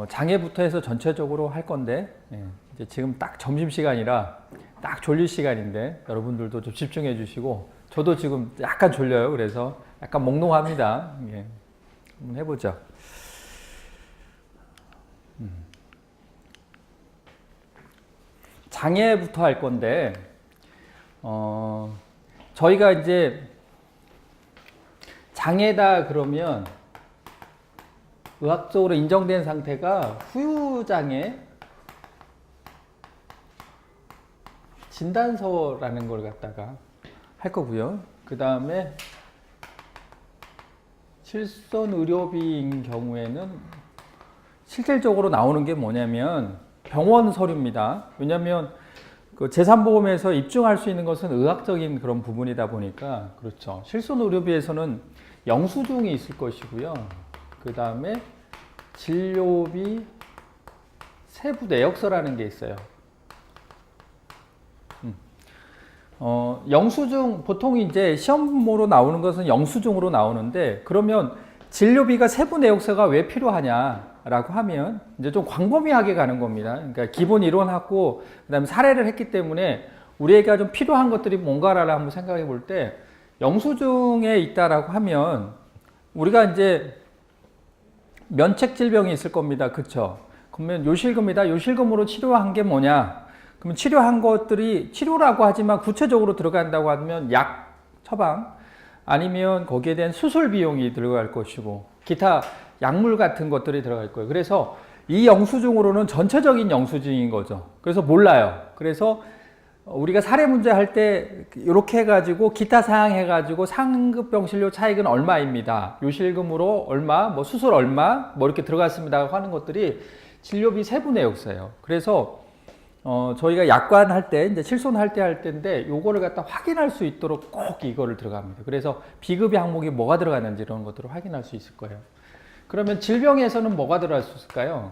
장애부터 해서 전체적으로 할 건데, 이제 지금 딱 점심시간이라 딱 졸릴 시간인데 여러분들도 좀 집중해 주시고, 저도 지금 약간 졸려요. 그래서 약간 몽롱합니다. 한번 해보죠. 장애부터 할 건데, 저희가 이제 장애다 그러면 의학적으로 인정된 상태가 후유장애 진단서라는 걸 갖다가 할 거고요. 그 다음에 실손의료비인 경우에는 실질적으로 나오는 게 뭐냐면 병원 서류입니다. 왜냐하면 그 제3보험에서 입증할 수 있는 것은 의학적인 그런 부분이다 보니까, 그렇죠. 실손의료비에서는 영수증이 있을 것이고요. 그 다음에 진료비 세부 내역서라는 게 있어요. 영수증, 보통 이제 시험으로 나오는 것은 영수증으로 나오는데, 그러면 진료비가 세부 내역서가 왜 필요하냐라고 하면 이제 좀 광범위하게 가는 겁니다. 그러니까 기본 이론하고 그다음에 사례를 했기 때문에 우리에게 좀 필요한 것들이 뭔가를 한번 생각해 볼 때, 영수증에 있다라고 하면 우리가 이제 면책 질병이 있을 겁니다. 그렇죠? 그러면 요실금이다. 요실금으로 치료한 게 뭐냐? 그러면 치료한 것들이 치료라고 하지만 구체적으로 들어간다고 하면 약 처방, 아니면 거기에 대한 수술 비용이 들어갈 것이고 기타 약물 같은 것들이 들어갈 거예요. 그래서 이 영수증으로는 전체적인 영수증인 거죠. 그래서 몰라요. 그래서 우리가 사례 문제 할 때 이렇게 해가지고 기타 사항 해가지고 상급 병실료 차익은 얼마입니다. 요실금으로 얼마, 뭐 수술 얼마, 뭐 이렇게 들어갔습니다 하는 것들이 진료비 세부 내역서예요. 그래서 저희가 약관 할 때, 이제 실손할 때 할 때인데, 요거를 갖다 확인할 수 있도록 꼭 이거를 들어갑니다. 그래서 비급여 항목이 뭐가 들어가는지 이런 것들을 확인할 수 있을 거예요. 그러면 질병에서는 뭐가 들어갈 수 있을까요?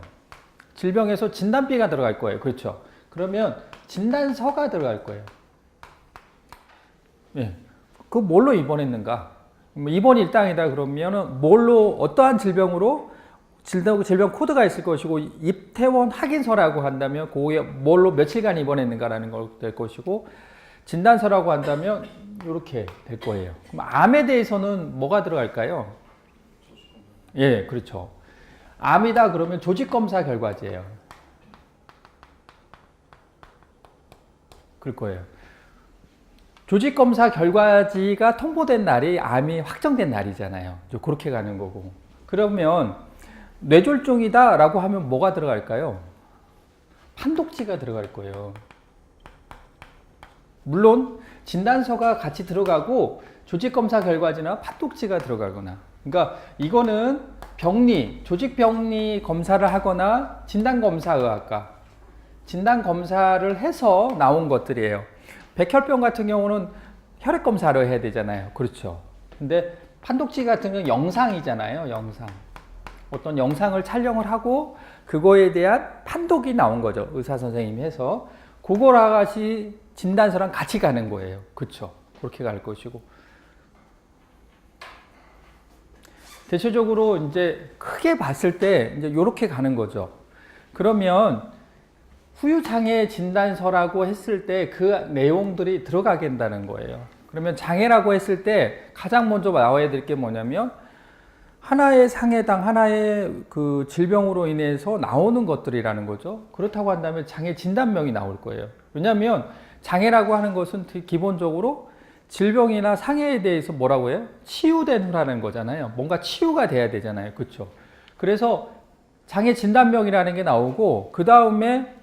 질병에서 진단비가 들어갈 거예요. 그렇죠? 그러면 진단서가 들어갈 거예요. 예. 그 뭘로 입원했는가? 입원 일당이다 그러면은 뭘로, 어떠한 질병으로 질병 코드가 있을 것이고, 입퇴원 확인서라고 한다면 그게 뭘로 며칠간 입원했는가라는 걸 될 것이고, 진단서라고 한다면 이렇게 될 거예요. 그럼 암에 대해서는 뭐가 들어갈까요? 예, 그렇죠. 암이다 그러면 조직검사 결과지예요. 그럴 거예요. 조직검사 결과지가 통보된 날이 암이 확정된 날이잖아요. 그렇게 가는 거고. 그러면 뇌졸중이다 라고 하면 뭐가 들어갈까요? 판독지가 들어갈 거예요. 물론 진단서가 같이 들어가고 조직검사 결과지나 판독지가 들어가거나, 그러니까 이거는 병리, 조직병리 검사를 하거나 진단검사의학과, 진단검사를 해서 나온 것들이에요. 백혈병 같은 경우는 혈액검사를 해야 되잖아요. 그렇죠. 근데 판독지 같은 경우는 영상이잖아요. 영상. 어떤 영상을 촬영을 하고 그거에 대한 판독이 나온 거죠. 의사 선생님이 해서. 그거랑 같이 진단서랑 같이 가는 거예요. 그렇죠. 그렇게 갈 것이고. 대체적으로 이제 크게 봤을 때 이제 이렇게 가는 거죠. 그러면 후유장애 진단서라고 했을 때 그 내용들이 들어가게 된다는 거예요. 그러면 장애라고 했을 때 가장 먼저 나와야 될 게 뭐냐면, 하나의 상해당 하나의 그 질병으로 인해서 나오는 것들이라는 거죠. 그렇다고 한다면 장애 진단명이 나올 거예요. 왜냐하면 장애라고 하는 것은 기본적으로 질병이나 상해에 대해서 뭐라고 해요? 치유된 후라는 거잖아요. 뭔가 치유가 돼야 되잖아요. 그렇죠? 그래서 장애 진단명이라는 게 나오고, 그 다음에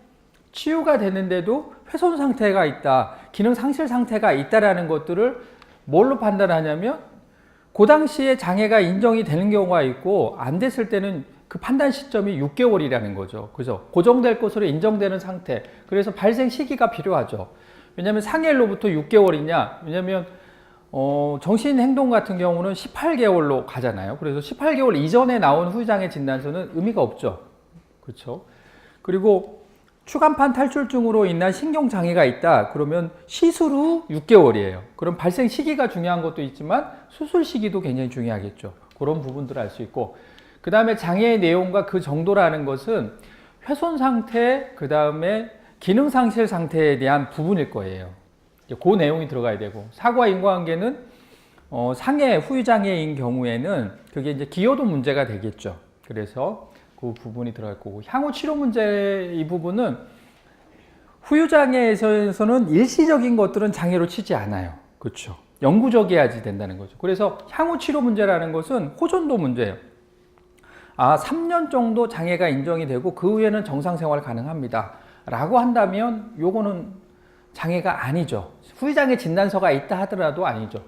치유가 되는데도 훼손 상태가 있다, 기능 상실 상태가 있다라는 것들을 뭘로 판단하냐면, 그 당시에 장애가 인정이 되는 경우가 있고 안 됐을 때는 그 판단 시점이 6개월이라는 거죠. 그래서 고정될 것으로 인정되는 상태. 그래서 발생 시기가 필요하죠. 왜냐하면 상해로부터 6개월이냐? 왜냐하면 정신행동 같은 경우는 18개월로 가잖아요. 그래서 18개월 이전에 나온 후유장애 진단서는 의미가 없죠. 그렇죠? 그리고 추간판 탈출증으로 인한 신경장애가 있다 그러면 시술 후 6개월이에요. 그럼 발생 시기가 중요한 것도 있지만 수술 시기도 굉장히 중요하겠죠. 그런 부분들을 알 수 있고, 그 다음에 장애의 내용과 그 정도라는 것은 훼손 상태, 그 다음에 기능 상실 상태에 대한 부분일 거예요. 그 내용이 들어가야 되고, 사고와 인과관계는 상해 후유장애인 경우에는 그게 이제 기여도 문제가 되겠죠. 그래서 그 부분이 들어갈 거고, 향후 치료 문제 이 부분은 후유장애에서는 일시적인 것들은 장애로 치지 않아요. 그렇죠. 영구적이어야지 된다는 거죠. 그래서 향후 치료 문제라는 것은 호전도 문제예요. 3년 정도 장애가 인정이 되고 그 후에는 정상 생활 가능합니다 라고 한다면 요거는 장애가 아니죠. 후유장애 진단서가 있다 하더라도 아니죠.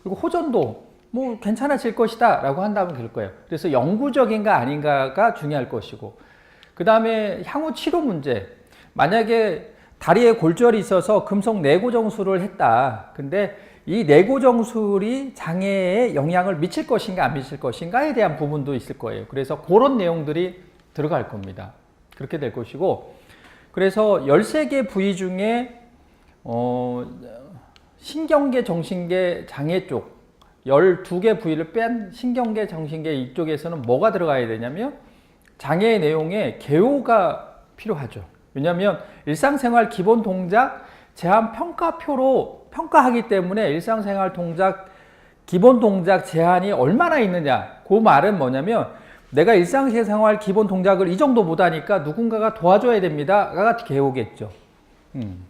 그리고 호전도 뭐 괜찮아질 것이다 라고 한다면 될 거예요. 그래서 영구적인가 아닌가가 중요할 것이고, 그 다음에 향후 치료 문제, 만약에 다리에 골절이 있어서 금속 내고정술을 했다. 근데 이 내고정술이 장애에 영향을 미칠 것인가 안 미칠 것인가에 대한 부분도 있을 거예요. 그래서 그런 내용들이 들어갈 겁니다. 그렇게 될 것이고, 그래서 13개 부위 중에 신경계, 정신계, 장애 쪽 12개 부위를 뺀 신경계, 정신계 이쪽에서는 뭐가 들어가야 되냐면 장애의 내용에 개요가 필요하죠. 왜냐하면 일상생활 기본 동작 제한 평가표로 평가하기 때문에 일상생활 동작 기본 동작 제한이 얼마나 있느냐, 그 말은 뭐냐면 내가 일상생활 기본 동작을 이 정도 못하니까 누군가가 도와줘야 됩니다가 개요겠죠.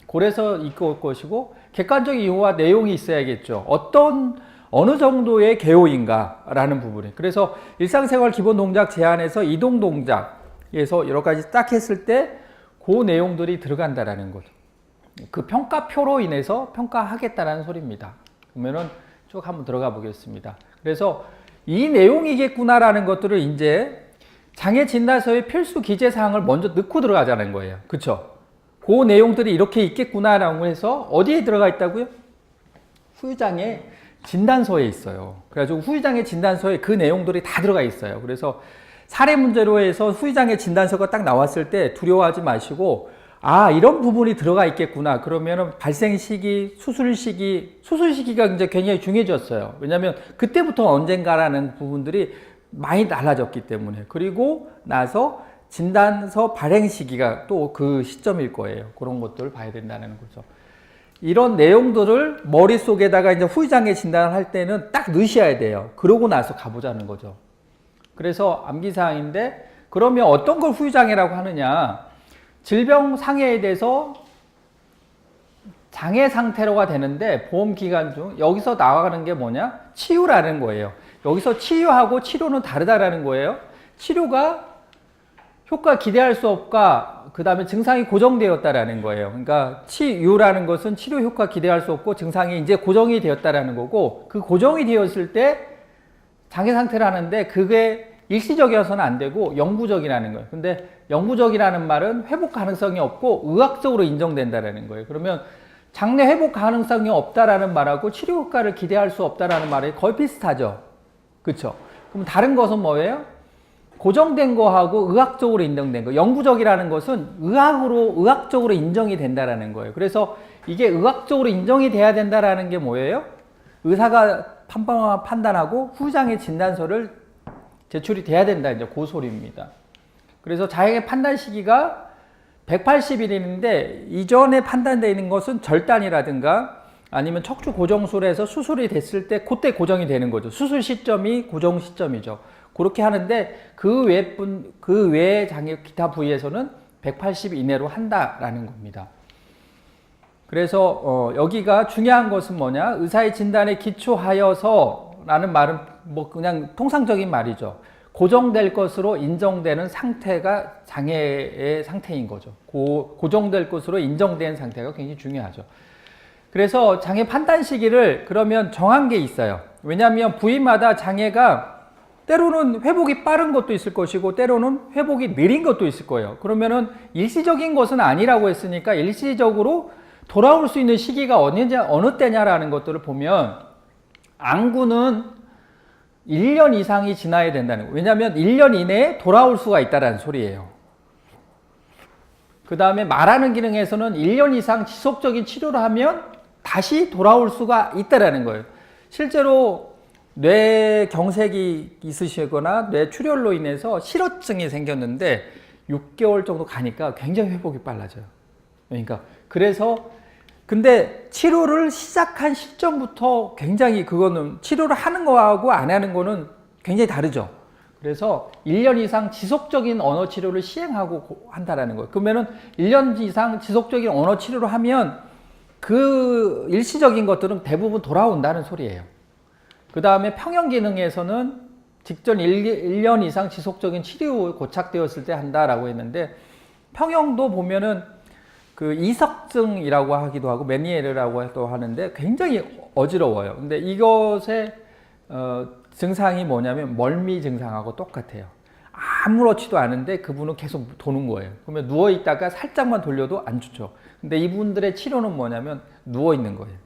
그래서 이끌 것이고, 객관적인 이유와 내용이 있어야겠죠. 어느 정도의 개요인가 라는 부분이. 그래서 일상생활 기본 동작 제한에서 이동 동작에서 여러 가지 딱 했을 때 그 내용들이 들어간다라는 거죠. 그 평가표로 인해서 평가하겠다라는 소리입니다. 그러면은 쭉 한번 들어가 보겠습니다. 그래서 이 내용이겠구나라는 것들을 이제 장애 진단서의 필수 기재 사항을 먼저 넣고 들어가자는 거예요. 그쵸? 그 내용들이 이렇게 있겠구나라고 해서 어디에 들어가 있다고요? 후유장애 진단서에 있어요. 그래가지고 후유장애 진단서에 그 내용들이 다 들어가 있어요. 그래서 사례 문제로 해서 후유장애 진단서가 딱 나왔을 때 두려워하지 마시고, 이런 부분이 들어가 있겠구나. 그러면은 발생 시기, 수술 시기가 이제 굉장히 중요해졌어요. 왜냐하면 그때부터 언젠가라는 부분들이 많이 달라졌기 때문에. 그리고 나서 진단서 발행 시기가 또 그 시점일 거예요. 그런 것들을 봐야 된다는 거죠. 이런 내용들을 머릿속에다가 이제 후유장애 진단을 할 때는 딱 넣으셔야 돼요. 그러고 나서 가보자는 거죠. 그래서 암기사항인데, 그러면 어떤 걸 후유장애라고 하느냐? 질병 상해에 대해서 장애 상태로가 되는데 보험기간 중 여기서 나가는 게 뭐냐? 치유라는 거예요. 여기서 치유하고 치료는 다르다라는 거예요. 치료가 효과 기대할 수 없고 그 다음에 증상이 고정되었다라는 거예요. 그러니까 치유라는 것은 치료 효과 기대할 수 없고 증상이 이제 고정이 되었다라는 거고, 그 고정이 되었을 때 장애 상태라는데 그게 일시적이어서는 안 되고 영구적이라는 거예요. 근데 영구적이라는 말은 회복 가능성이 없고 의학적으로 인정된다라는 거예요. 그러면 장래 회복 가능성이 없다라는 말하고 치료 효과를 기대할 수 없다라는 말이 거의 비슷하죠. 그렇죠? 그럼 다른 것은 뭐예요? 고정된 거하고 의학적으로 인정된 거. 영구적이라는 것은 의학적으로 인정이 된다라는 거예요. 그래서 이게 의학적으로 인정이 돼야 된다라는 게 뭐예요? 의사가 판단하고 후유장애 진단서를 제출이 돼야 된다, 이제 그 소리입니다. 그래서 장애 판단 시기가 180일인데 이전에 판단되어 있는 것은 절단이라든가 아니면 척추 고정술에서 수술이 됐을 때 그때 고정이 되는 거죠. 수술 시점이 고정 시점이죠. 그렇게 하는데 그 외 장애 기타 부위에서는 180일 이내로 한다라는 겁니다. 그래서 여기가 중요한 것은 뭐냐? 의사의 진단에 기초하여서 라는 말은 뭐 그냥 통상적인 말이죠. 고정될 것으로 인정되는 상태가 장애의 상태인 거죠. 고정될 것으로 인정된 상태가 굉장히 중요하죠. 그래서 장애 판단 시기를 그러면 정한 게 있어요. 왜냐하면 부위마다 장애가 때로는 회복이 빠른 것도 있을 것이고 때로는 회복이 느린 것도 있을 거예요. 그러면은 일시적인 것은 아니라고 했으니까 일시적으로 돌아올 수 있는 시기가 어느 때냐라는 것들을 보면 안구는 1년 이상이 지나야 된다는 거예요. 왜냐하면 1년 이내에 돌아올 수가 있다는 소리예요. 그 다음에 말하는 기능에서는 1년 이상 지속적인 치료를 하면 다시 돌아올 수가 있다는 거예요. 실제로 뇌경색이 있으시거나 뇌출혈로 인해서 실어증이 생겼는데 6개월 정도 가니까 굉장히 회복이 빨라져요. 그러니까 그래서 근데 치료를 시작한 시점부터 굉장히 그거는 치료를 하는 거하고 안 하는 거는 굉장히 다르죠. 그래서 1년 이상 지속적인 언어 치료를 시행하고 한다라는 거예요. 그러면은 1년 이상 지속적인 언어 치료를 하면 그 일시적인 것들은 대부분 돌아온다는 소리예요. 그 다음에 평형 기능에서는 직전 1년 이상 지속적인 치료 고착되었을 때 한다라고 했는데, 평형도 보면은 그 이석증이라고 하기도 하고 메니에르라고 하는데 굉장히 어지러워요. 근데 이것의 증상이 뭐냐면 멀미 증상하고 똑같아요. 아무렇지도 않은데 그분은 계속 도는 거예요. 그러면 누워 있다가 살짝만 돌려도 안 좋죠. 근데 이분들의 치료는 뭐냐면 누워 있는 거예요.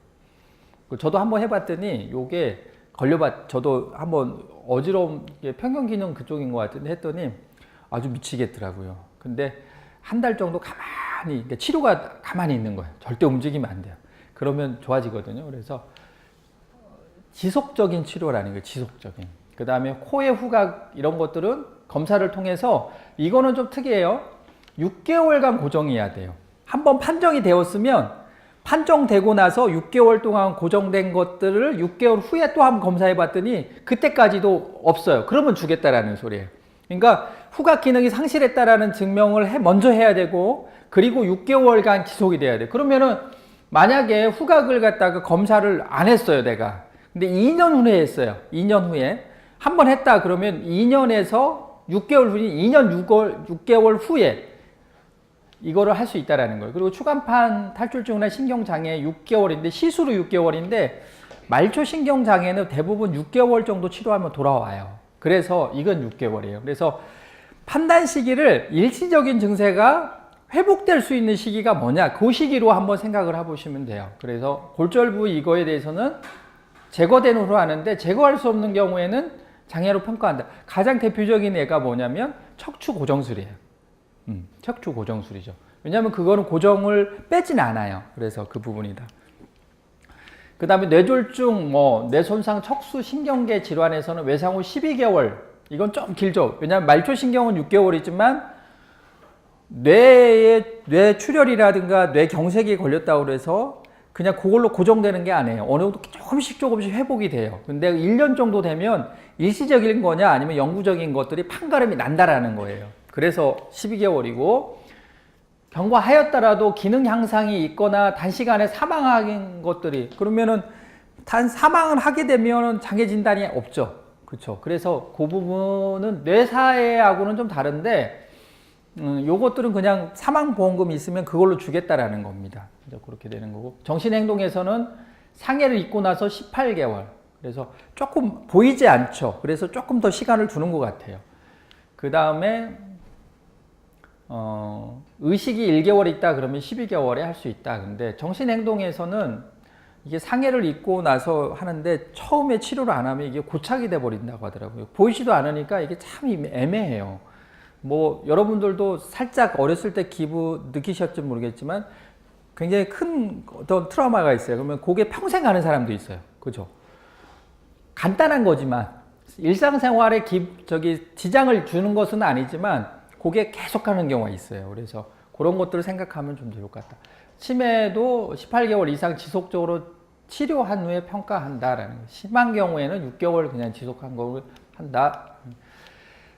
저도 한번 해봤더니 요게 저도 한번 어지러운 게 평형 기능 그쪽인 것 같은데 했더니 아주 미치겠더라고요. 근데 한 달 정도 가만히, 그러니까 치료가 가만히 있는 거예요. 절대 움직이면 안 돼요. 그러면 좋아지거든요. 그래서 지속적인 치료라는 거예요. 지속적인. 그 다음에 코의 후각 이런 것들은 검사를 통해서, 이거는 좀 특이해요. 6개월간 고정해야 돼요. 한번 판정이 되었으면 판정되고 나서 6개월 동안 고정된 것들을 6개월 후에 또 한번 검사해 봤더니 그때까지도 없어요. 그러면 주겠다라는 소리예요. 그러니까 후각 기능이 상실했다라는 증명을 먼저 해야 되고, 그리고 6개월간 지속이 돼야 돼. 그러면은 만약에 후각을 갖다가 검사를 안 했어요, 내가. 근데 2년 후에 했어요. 2년 후에. 한 번 했다 그러면 2년에서 6개월 후인 2년 6개월 후에 이거를 할 수 있다라는 거예요. 그리고 추간판 탈출증이나 신경장애 6개월인데, 시술은 6개월인데 말초 신경장애는 대부분 6개월 정도 치료하면 돌아와요. 그래서 이건 6개월이에요. 그래서 판단 시기를 일시적인 증세가 회복될 수 있는 시기가 뭐냐, 그 시기로 한번 생각을 해보시면 돼요. 그래서 골절부 이거에 대해서는 제거된 후로 하는데, 제거할 수 없는 경우에는 장애로 평가한다. 가장 대표적인 예가 뭐냐면 척추 고정술이에요. 척추 고정술이죠. 왜냐하면 그거는 고정을 빼진 않아요. 그래서 그 부분이다. 그 다음에 뇌졸중, 뇌손상, 척수 신경계 질환에서는 외상 후 12개월. 이건 좀 길죠. 왜냐하면 말초신경은 6개월이지만 뇌출혈이라든가 뇌경색이 걸렸다고 해서 그냥 그걸로 고정되는 게 아니에요. 어느 정도 조금씩 회복이 돼요. 근데 1년 정도 되면 일시적인 거냐 아니면 영구적인 것들이 판가름이 난다라는 거예요. 그래서 12개월이고, 경과하였더라도 기능 향상이 있거나 단시간에 사망한 것들이, 그러면은 사망을 하게 되면 장애 진단이 없죠. 그렇죠. 그래서 그 부분은 뇌사회하고는 좀 다른데, 요것들은 그냥 사망보험금이 있으면 그걸로 주겠다라는 겁니다. 그렇게 되는 거고, 정신행동에서는 상해를 입고 나서 18개월. 그래서 조금 보이지 않죠. 그래서 조금 더 시간을 두는 것 같아요. 그 다음에 의식이 1개월 있다 그러면 12개월에 할 수 있다. 근데 정신행동에서는 이게 상해를 입고 나서 하는데 처음에 치료를 안 하면 이게 고착이 돼 버린다고 하더라고요. 보이지도 않으니까 이게 참 애매해요. 여러분들도 살짝 어렸을 때 기분 느끼셨지 모르겠지만 굉장히 큰 어떤 트라우마가 있어요. 그러면 그게 평생 가는 사람도 있어요. 그죠? 간단한 거지만 일상생활에 지장을 주는 것은 아니지만 그게 계속 가는 경우가 있어요. 그래서 그런 것들을 생각하면 좀 좋을 것 같다. 치매도 18개월 이상 지속적으로 치료한 후에 평가한다라는 거예요. 심한 경우에는 6개월 그냥 지속한 걸 한다.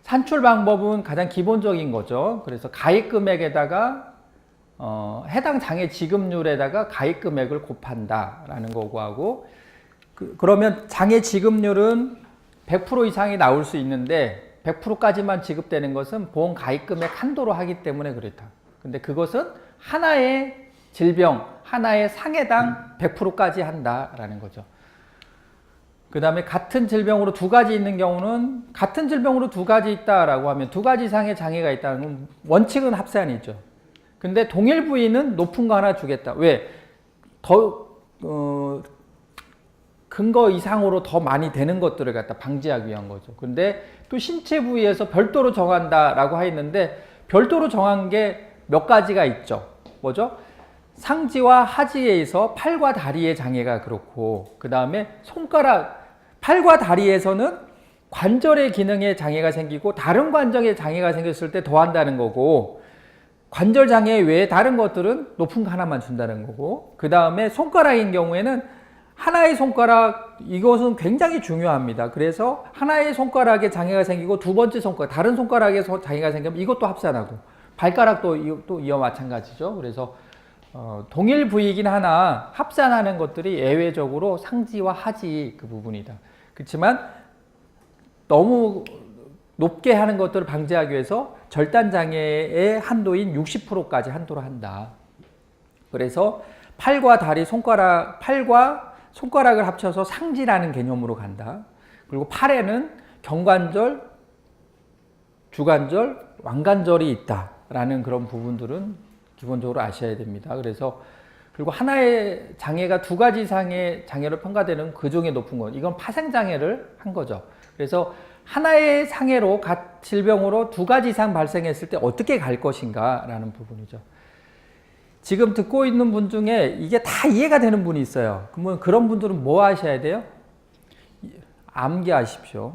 산출 방법은 가장 기본적인 거죠. 그래서 가입 금액에다가 해당 장애 지급률에다가 가입 금액을 곱한다라는 거고 하고, 그러면 장애 지급률은 100% 이상이 나올 수 있는데 100%까지만 지급되는 것은 보험 가입 금액 한도로 하기 때문에 그렇다. 근데 그것은 하나의 질병, 하나의 상해당 100%까지 한다라는 거죠. 그 다음에 같은 질병으로 두 가지 있는 경우는, 같은 질병으로 두 가지 있다라고 하면 두 가지 이상의 장애가 있다는 건 원칙은 합산이죠. 근데 동일 부위는 높은 거 하나 주겠다. 왜? 근거 이상으로 더 많이 되는 것들을 갖다 방지하기 위한 거죠. 근데 또 신체 부위에서 별도로 정한다라고 하였는데, 별도로 정한 게 몇 가지가 있죠. 뭐죠? 상지와 하지에서 팔과 다리의 장애가 그렇고, 그 다음에 팔과 다리에서는 관절의 기능에 장애가 생기고 다른 관절에 장애가 생겼을 때 더한다는 거고, 관절 장애 외에 다른 것들은 높은 거 하나만 준다는 거고, 그 다음에 손가락인 경우에는 하나의 손가락, 이것은 굉장히 중요합니다. 그래서 하나의 손가락에 장애가 생기고 두 번째 손가락, 다른 손가락에 장애가 생기면 이것도 합산하고, 발가락도 또 이와 마찬가지죠. 그래서 동일 부위이긴 하나 합산하는 것들이 예외적으로 상지와 하지 그 부분이다. 그렇지만 너무 높게 하는 것들을 방지하기 위해서 절단장애의 한도인 60%까지 한도로 한다. 그래서 팔과 다리, 팔과 손가락을 합쳐서 상지라는 개념으로 간다. 그리고 팔에는 경관절, 주관절, 왕관절이 있다라는 그런 부분들은 기본적으로 아셔야 됩니다. 그래서 그리고 하나의 장애가 두 가지 이상의 장애로 평가되는 그 중에 높은 것, 이건 파생장애를 한 거죠. 그래서 하나의 장애로 질병으로 두 가지 이상 발생했을 때 어떻게 갈 것인가 라는 부분이죠. 지금 듣고 있는 분 중에 이게 다 이해가 되는 분이 있어요. 그러면 그런 분들은 뭐 하셔야 돼요? 암기하십시오.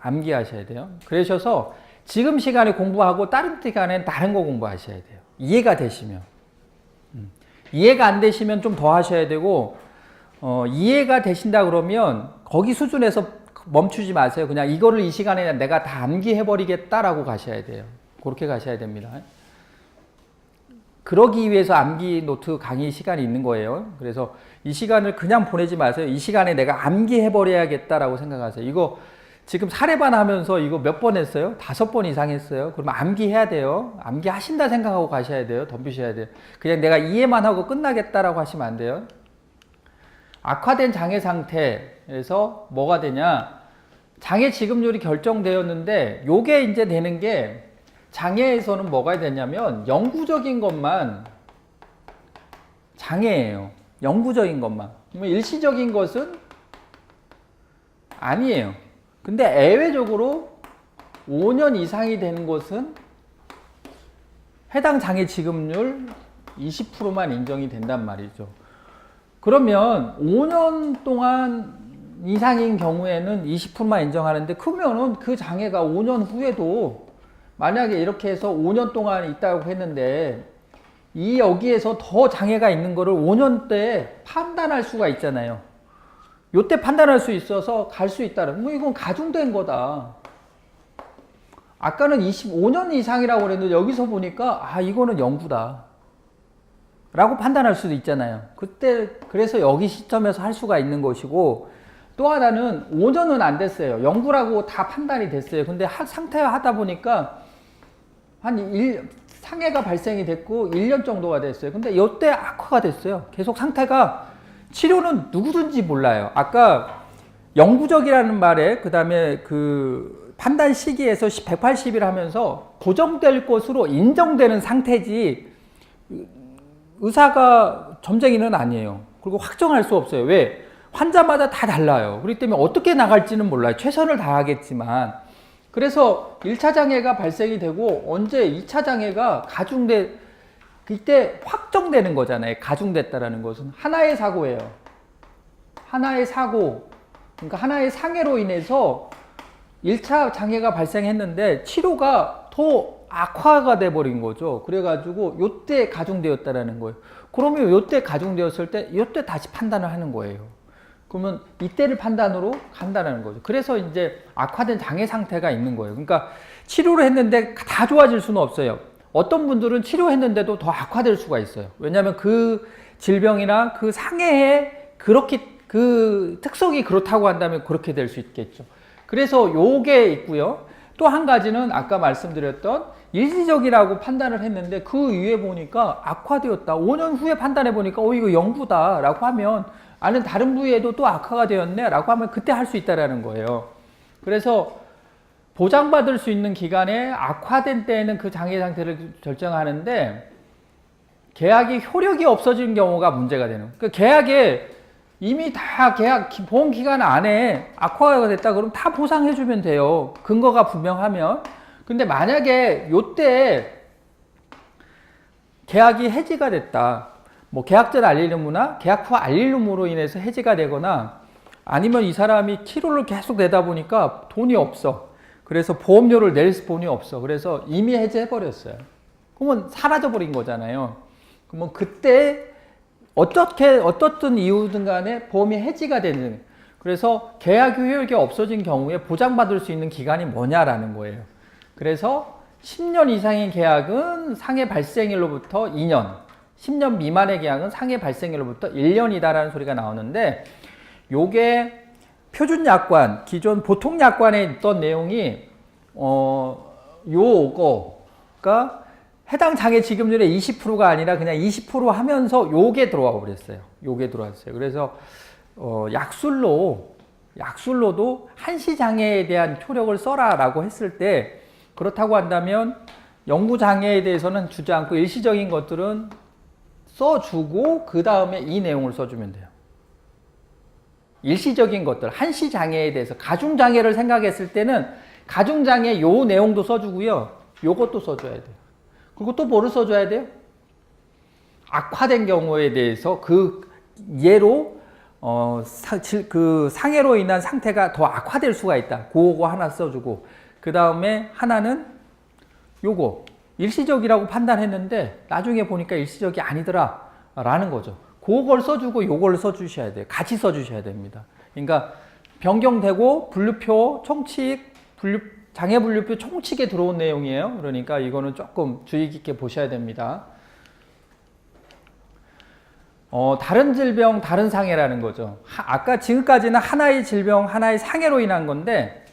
암기하셔야 돼요. 그러셔서 지금 시간에 공부하고 다른 시간엔 다른 거 공부하셔야 돼요. 이해가 되시면. 이해가 안 되시면 좀 더 하셔야 되고, 이해가 되신다 그러면 거기 수준에서 멈추지 마세요. 그냥 이거를 이 시간에 내가 다 암기해버리겠다라고 가셔야 돼요. 그렇게 가셔야 됩니다. 그러기 위해서 암기 노트 강의 시간이 있는 거예요. 그래서 이 시간을 그냥 보내지 마세요. 이 시간에 내가 암기해버려야겠다라고 생각하세요. 이거 지금 사례반 하면서 이거 몇 번 했어요? 5번 이상 했어요. 그러면 암기해야 돼요. 암기하신다 생각하고 가셔야 돼요. 덤비셔야 돼요. 그냥 내가 이해만 하고 끝나겠다라고 하시면 안 돼요. 악화된 장애 상태에서 뭐가 되냐? 장애 지급률이 결정되었는데 요게 이제 되는 게, 장애에서는 뭐가 되냐면 영구적인 것만 장애예요. 영구적인 것만. 일시적인 것은 아니에요. 근데 예외적으로 5년 이상이 되는 것은 해당 장애 지급률 20%만 인정이 된단 말이죠. 그러면 5년 동안 이상인 경우에는 20%만 인정하는데, 그러면은 그 장애가 5년 후에도 만약에 이렇게 해서 5년 동안 있다고 했는데 여기에서 더 장애가 있는 거를 5년 때 판단할 수가 있잖아요. 요때 판단할 수 있어서 갈 수 있다는, 이건 가중된 거다. 아까는 25년 이상이라고 그랬는데 여기서 보니까 이거는 영구다 라고 판단할 수도 있잖아요. 그래서 여기 시점에서 할 수가 있는 것이고, 또 하나는 5년은 안 됐어요. 영구라고 다 판단이 됐어요. 근데 상태화 하다 보니까 상해가 발생이 됐고 1년 정도가 됐어요. 근데 이때 악화가 됐어요. 계속 상태가, 치료는 누구든지 몰라요. 아까 영구적이라는 말에 그 다음에 그 판단 시기에서 180일 하면서 고정될 것으로 인정되는 상태지 의사가 점쟁이는 아니에요. 그리고 확정할 수 없어요. 왜? 환자마다 다 달라요. 그렇기 때문에 어떻게 나갈지는 몰라요. 최선을 다하겠지만. 그래서 1차 장애가 발생이 되고 언제 2차 장애가 이때 확정되는 거잖아요. 가중됐다라는 것은 하나의 사고예요. 하나의 사고, 그러니까 하나의 상해로 인해서 1차 장애가 발생했는데 치료가 더 악화가 돼버린 거죠. 그래가지고 요때 가중되었다라는 거예요. 그러면 요때 가중되었을 때 요때 다시 판단을 하는 거예요. 그러면 이때를 판단으로 간다는 거죠. 그래서 이제 악화된 장애 상태가 있는 거예요. 그러니까 치료를 했는데 다 좋아질 수는 없어요. 어떤 분들은 치료했는데도 더 악화될 수가 있어요. 왜냐하면 그 질병이나 그 상해에 그 특성이 그렇다고 한다면 그렇게 될 수 있겠죠. 그래서 요게 있고요. 또 한 가지는 아까 말씀드렸던 일시적이라고 판단을 했는데 그 이후에 보니까 악화되었다. 5년 후에 판단해 보니까 이거 영구다 라고 하면, 아는 다른 부위에도 또 악화가 되었네 라고 하면 그때 할 수 있다라는 거예요. 그래서 보장받을 수 있는 기간에 악화된 때에는 그 장애 상태를 결정하는데, 계약이 효력이 없어진 경우가 문제가 되는. 그 계약에 이미 다 보험 기간 안에 악화가 됐다 그러면 다 보상해주면 돼요. 근거가 분명하면. 근데 만약에 요때 계약이 해지가 됐다. 뭐 계약 전 알릴 의무나 계약 후 알릴 의무로 인해서 해지가 되거나, 아니면 이 사람이 키로를 계속 내다 보니까 돈이 없어. 그래서 보험료를 낼 돈이 없어. 그래서 이미 해지해버렸어요. 그러면 사라져버린 거잖아요. 그러면 그때 어떻든 이유든 간에 보험이 해지가 되는, 그래서 계약 효력이 없어진 경우에 보장받을 수 있는 기간이 뭐냐라는 거예요. 그래서 10년 이상의 계약은 상해 발생일로부터 2년, 10년 미만의 계약은 상해 발생일로부터 1년이다라는 소리가 나오는데, 요게 표준 약관, 기존 보통 약관에 있던 내용이 요거가 해당 장애 지급률의 20%가 아니라 그냥 20% 하면서 요게 들어와 버렸어요. 요게 들어왔어요. 그래서 약술로도 한시 장애에 대한 효력을 써라라고 했을 때, 그렇다고 한다면 영구 장애에 대해서는 주지 않고 일시적인 것들은 써주고 그 다음에 이 내용을 써주면 돼요. 일시적인 것들, 한시 장애에 대해서 가중 장애를 생각했을 때는 가중 장애 요 내용도 써주고요. 요것도 써줘야 돼요. 그리고 또 뭐를 써줘야 돼요? 악화된 경우에 대해서 그 예로 그 상해로 인한 상태가 더 악화될 수가 있다. 그거 하나 써주고, 그 다음에 하나는 요거 일시적이라고 판단했는데 나중에 보니까 일시적이 아니더라 라는 거죠. 그걸 써주고 요걸 써주셔야 돼요. 같이 써주셔야 됩니다. 그러니까 변경되고 분류표 총칙, 장애 분류표 총칙에 들어온 내용이에요. 그러니까 이거는 조금 주의 깊게 보셔야 됩니다. 다른 질병, 다른 상해라는 거죠. 아까 지금까지는 하나의 질병, 하나의 상해로 인한 건데,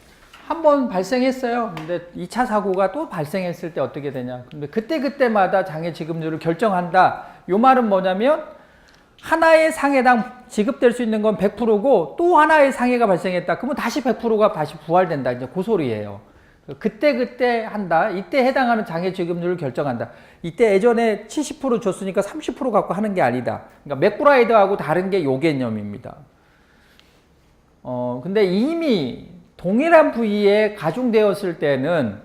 한 번 발생했어요. 근데 2차 사고가 또 발생했을 때 어떻게 되냐. 근데 그때마다 장애 지급률을 결정한다. 요 말은 뭐냐면, 하나의 상해당 지급될 수 있는 건 100%고 또 하나의 상해가 발생했다. 그러면 다시 100%가 다시 부활된다. 이제 그 소리예요. 그때 한다. 이때 해당하는 장애 지급률을 결정한다. 이때 예전에 70% 줬으니까 30% 갖고 하는 게 아니다. 그러니까 맥브라이드하고 다른 게 요 개념입니다. 근데 이미 동일한 부위에 가중되었을 때는,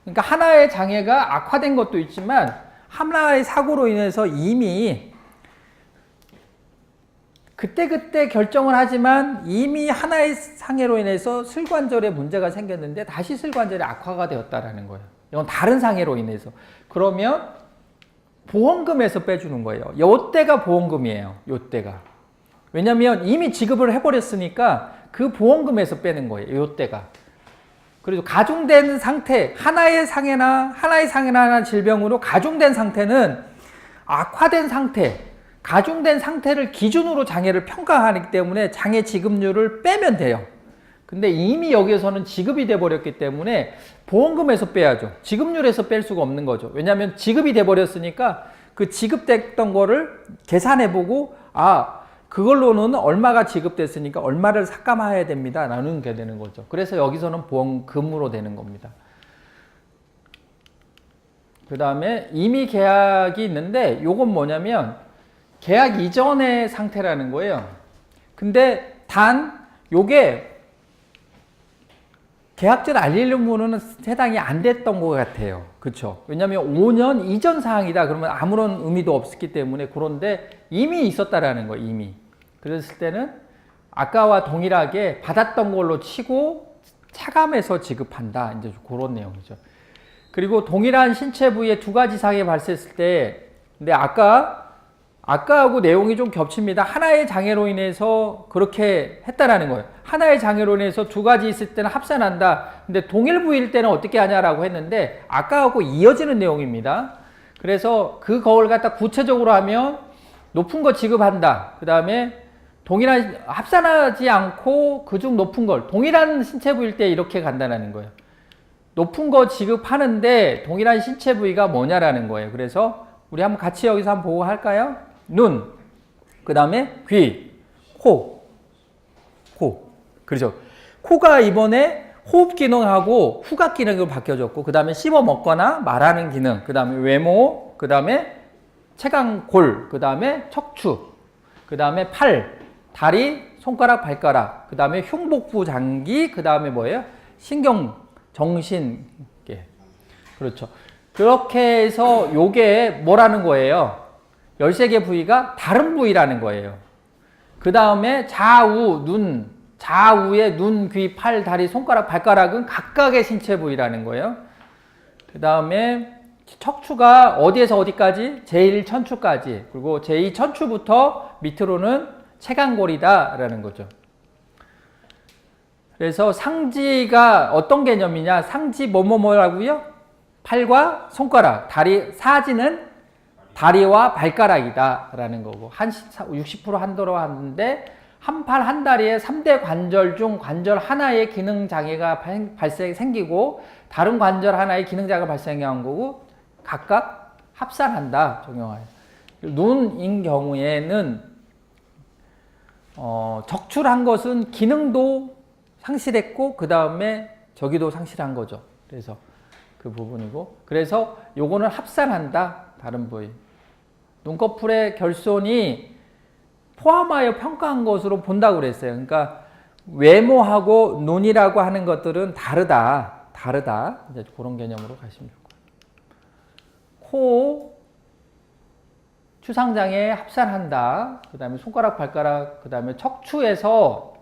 그러니까 하나의 장애가 악화된 것도 있지만 하나의 사고로 인해서 이미 그때 결정을 하지만 이미 하나의 상해로 인해서 슬관절에 문제가 생겼는데 다시 슬관절이 악화가 되었다라는 거예요. 이건 다른 상해로 인해서. 그러면 보험금에서 빼주는 거예요. 요때가 보험금이에요. 요때가. 왜냐면 이미 지급을 해버렸으니까 그 보험금에서 빼는 거예요. 요때가. 그리고 가중된 상태, 하나의 상해나 질병으로 가중된 상태는 악화된 상태, 가중된 상태를 기준으로 장애를 평가하기 때문에 장애 지급률을 빼면 돼요. 근데 이미 여기에서는 지급이 돼 버렸기 때문에 보험금에서 빼야죠. 지급률에서 뺄 수가 없는 거죠. 왜냐하면 지급이 돼 버렸으니까 그 지급됐던 거를 계산해 보고, 그걸로는 얼마가 지급됐으니까 얼마를 삭감해야 됩니다 라는 게 되는 거죠. 그래서 여기서는 보험금으로 되는 겁니다. 그 다음에 이미 계약이 있는데, 요건 뭐냐면 계약 이전의 상태라는 거예요. 근데 단 요게 계약전 알리려면은 해당이 안 됐던 것 같아요. 그렇죠? 왜냐하면 5년 이전 사항이다 그러면 아무런 의미도 없었기 때문에. 그런데 이미 있었다라는 거예요. 이미. 그랬을 때는 아까와 동일하게 받았던 걸로 치고 차감해서 지급한다. 이제 그런 내용이죠. 그리고 동일한 신체 부위에 두 가지 상해 발생했을 때, 근데 아까하고 내용이 좀 겹칩니다. 하나의 장애로 인해서 그렇게 했다라는 거예요. 하나의 장애로 인해서 두 가지 있을 때는 합산한다. 근데 동일 부위일 때는 어떻게 하냐라고 했는데, 아까하고 이어지는 내용입니다. 그래서 그 거를 갖다 구체적으로 하면 높은 거 지급한다. 그 다음에 동일한, 합산하지 않고 그중 높은 걸, 동일한 신체 부위일 때 이렇게 간다는 거예요. 높은 거 지급하는데 동일한 신체 부위가 뭐냐라는 거예요. 그래서 우리 한번 같이 여기서 한번 보고 할까요? 눈, 그 다음에 귀, 코. 그렇죠. 코가 이번에 호흡 기능하고 후각 기능으로 바뀌어졌고, 그 다음에 씹어 먹거나 말하는 기능, 그 다음에 외모, 그 다음에 채강골, 그 다음에 척추, 그 다음에 팔, 다리, 손가락, 발가락, 그 다음에 흉복부 장기, 그 다음에 뭐예요? 신경, 정신계. 그렇죠. 그렇게 해서 요게 뭐라는 거예요? 13개 부위가 다른 부위라는 거예요. 그 다음에 좌우, 눈, 좌우에 눈, 귀, 팔, 다리, 손가락, 발가락은 각각의 신체 부위라는 거예요. 그 다음에 척추가 어디에서 어디까지? 제1천추까지. 그리고 제2천추부터 밑으로는 채간골이다라는 거죠. 그래서 상지가 어떤 개념이냐? 상지 뭐뭐뭐라고요? 팔과 손가락, 다리, 사지는 다리와 발가락이다라는 거고 60% 한도로 하는데 한 팔 한 다리에 3대 관절 중 관절 하나의 기능 장애가 생기고 다른 관절 하나의 기능 장애가 발생한 거고 각각 합산한다 적용하여. 눈인 경우에는 적출한 것은 기능도 상실했고 그 다음에 저기도 상실한 거죠. 그래서 그 부분이고 그래서 요거는 합산한다 다른 부위. 눈꺼풀의 결손이 포함하여 평가한 것으로 본다고 그랬어요. 그러니까 외모하고 눈이라고 하는 것들은 다르다. 이제 그런 개념으로 가시면 될 거예요. 코, 추상장애 합산한다. 그 다음에 손가락, 발가락, 그 다음에 척추에서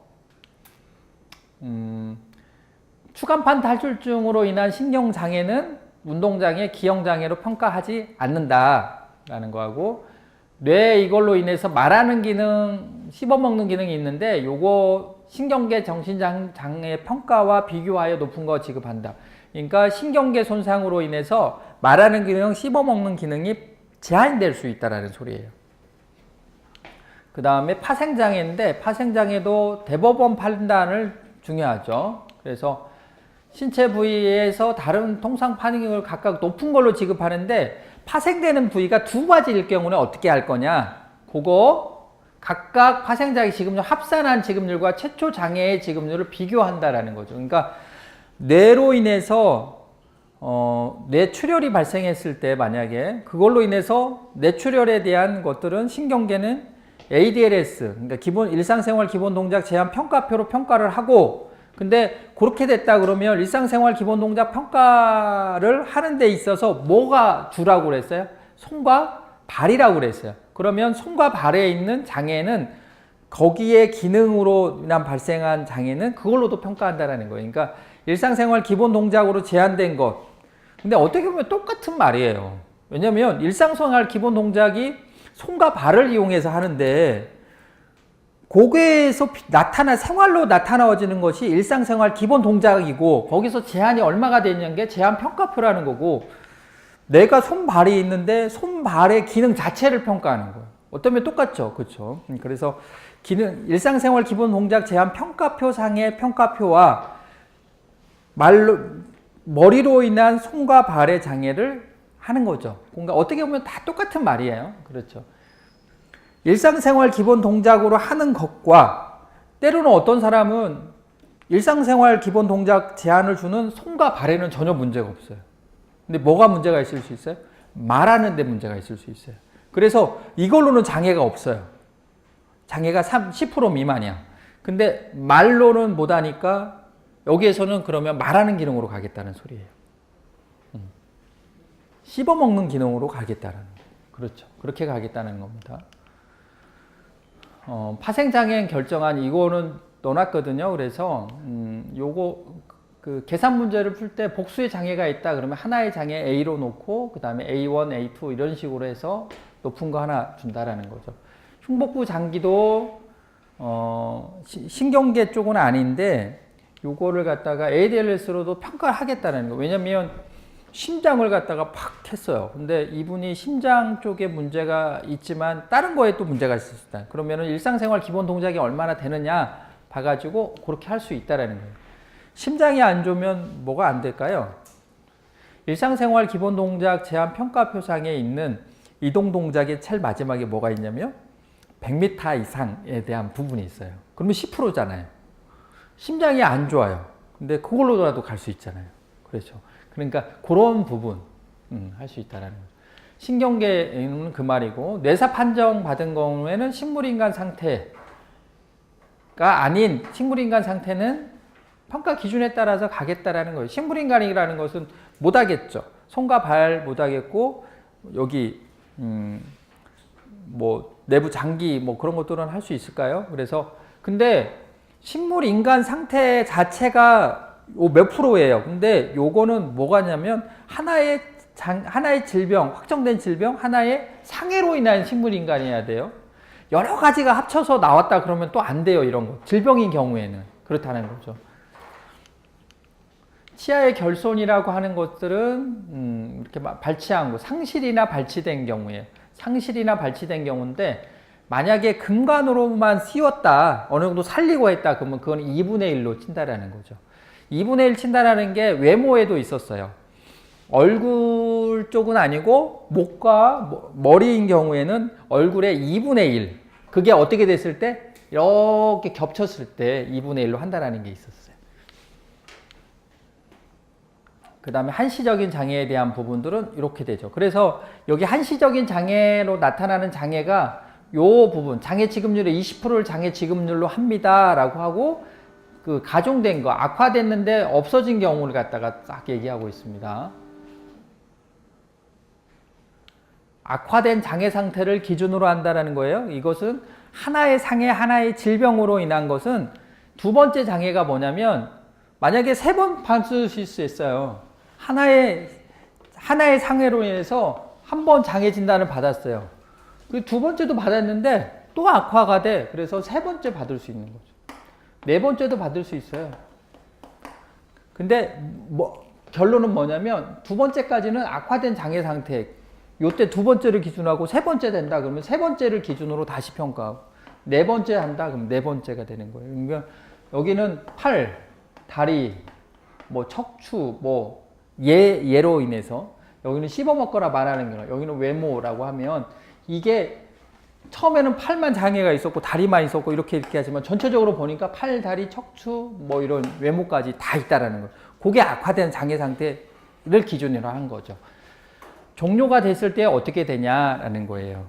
추간판 탈출증으로 인한 신경장애는 운동장애, 기형장애로 평가하지 않는다라는 거하고 뇌 이걸로 인해서 말하는 기능, 씹어먹는 기능이 있는데 요거 신경계 정신장애 평가와 비교하여 높은 거 지급한다. 그러니까 신경계 손상으로 인해서 말하는 기능, 씹어먹는 기능이 제한될 수 있다는 소리예요. 그 다음에 파생장애인데 파생장애도 대법원 판단을 중요하죠. 그래서 신체 부위에서 다른 통상 파생을 각각 높은 걸로 지급하는데 파생되는 부위가 두 가지일 경우는 어떻게 할 거냐? 그거 각각 파생장애 지급률 합산한 지급률과 최초 장애의 지급률을 비교한다라는 거죠. 그러니까 뇌로 인해서 뇌출혈이 발생했을 때 만약에 그걸로 인해서 뇌출혈에 대한 것들은 신경계는 ADLS 그러니까 기본 일상생활 기본 동작 제한 평가표로 평가를 하고 근데 그렇게 됐다 그러면 일상생활 기본 동작 평가를 하는 데 있어서 뭐가 주라고 그랬어요? 손과 발이라고 그랬어요. 그러면 손과 발에 있는 장애는 거기에 기능으로 인한 발생한 장애는 그걸로도 평가한다는 거예요. 그러니까 일상생활 기본 동작으로 제한된 것. 근데 어떻게 보면 똑같은 말이에요. 왜냐면 일상생활 기본 동작이 손과 발을 이용해서 하는데 고개에서 생활로 나타나지는 것이 일상생활 기본 동작이고 거기서 제한이 얼마가 되는 게 제한 평가표라는 거고 내가 손발이 있는데 손발의 기능 자체를 평가하는 거예요. 어쩌면 똑같죠. 그렇죠? 그래서 일상생활 기본 동작 제한 평가표상의 평가표와 머리로 인한 손과 발의 장애를 하는 거죠. 그러니까 어떻게 보면 다 똑같은 말이에요. 그렇죠. 일상생활 기본 동작으로 하는 것과 때로는 어떤 사람은 일상생활 기본 동작 제한을 주는 손과 발에는 전혀 문제가 없어요. 근데 뭐가 문제가 있을 수 있어요? 말하는 데 문제가 있을 수 있어요. 그래서 이걸로는 장애가 없어요. 장애가 10% 미만이야. 근데 말로는 못하니까 여기에서는 그러면 말하는 기능으로 가겠다는 소리예요. 씹어먹는 기능으로 가겠다는 거예요. 그렇죠. 그렇게 가겠다는 겁니다. 파생장애 결정안 이거는 넣어놨거든요. 그래서 요거 그 계산 문제를 풀 때 복수의 장애가 있다 그러면 하나의 장애 A로 놓고 그 다음에 A1, A2 이런 식으로 해서 높은 거 하나 준다라는 거죠. 흉복부 장기도 신경계 쪽은 아닌데 요거를 갖다가 ADLS로도 평가를 하겠다는 거. 왜냐면 심장을 갖다가 팍 했어요. 근데 이분이 심장 쪽에 문제가 있지만 다른 거에 또 문제가 있을 수 있다. 그러면은 일상생활 기본 동작이 얼마나 되느냐 봐가지고 그렇게 할 수 있다라는 거예요. 심장이 안 좋으면 뭐가 안 될까요? 일상생활 기본 동작 제한 평가표상에 있는 이동 동작의 제일 마지막에 뭐가 있냐면 100m 이상에 대한 부분이 있어요. 그러면 10%잖아요. 심장이 안 좋아요. 근데 그걸로라도 갈 수 있잖아요. 그렇죠. 그러니까 그런 부분 할 수 있다는 거죠. 신경계는 그 말이고 뇌사 판정 받은 경우에는 식물인간 상태가 아닌 식물인간 상태는 평가 기준에 따라서 가겠다라는 거예요. 식물인간이라는 것은 못하겠죠. 손과 발 못하겠고 여기 뭐 내부 장기 뭐 그런 것들은 할 수 있을까요? 그래서 근데 식물 인간 상태 자체가 몇 프로예요. 근데 요거는 뭐가냐면 하나의 질병, 확정된 질병, 하나의 상해로 인한 식물 인간이어야 돼요. 여러 가지가 합쳐서 나왔다 그러면 또 안 돼요. 이런 거. 질병인 경우에는. 그렇다는 거죠. 치아의 결손이라고 하는 것들은 이렇게 발치한 거, 상실이나 발치된 경우에 상실이나 발치된 경우인데 만약에 금관으로만 씌웠다, 어느 정도 살리고 했다, 그러면 그건 2분의 1로 친다라는 거죠. 2분의 1 친다라는 게 외모에도 있었어요. 얼굴 쪽은 아니고 목과 머리인 경우에는 얼굴의 2분의 1. 그게 어떻게 됐을 때? 이렇게 겹쳤을 때 2분의 1로 한다라는 게 있었어요. 그 다음에 한시적인 장애에 대한 부분들은 이렇게 되죠. 그래서 여기 한시적인 장애로 나타나는 장애가 요 부분, 장애 취급률의 20%를 장애 취급률로 합니다 라고 하고 그 가중된 거, 악화됐는데 없어진 경우를 갖다가 딱 얘기하고 있습니다. 악화된 장애 상태를 기준으로 한다는 거예요. 이것은 하나의 상해, 하나의 질병으로 인한 것은 두 번째 장애가 뭐냐면 만약에 3번 받을 수 있어요. 하나의 상해로 인해서 한 번 장애 진단을 받았어요. 그리고 두 번째도 받았는데 또 악화가 돼. 그래서 3번째 받을 수 있는 거죠. 4번째도 받을 수 있어요. 근데 결론은 뭐냐면 두 번째까지는 악화된 장애 상태. 요때 두 번째를 기준하고 3번째 된다 그러면 3번째를 기준으로 다시 평가하고 4번째 한다 그러면 4번째가 되는 거예요. 그러니까 여기는 팔, 다리, 척추, 예로 인해서 여기는 씹어먹거나 말하는 거예요. 여기는 외모라고 하면 이게 처음에는 팔만 장애가 있었고 다리만 있었고 이렇게 하지만 전체적으로 보니까 팔, 다리, 척추 이런 외모까지 다 있다라는 거예요. 그게 악화된 장애 상태를 기준으로 한 거죠. 종료가 됐을 때 어떻게 되냐라는 거예요.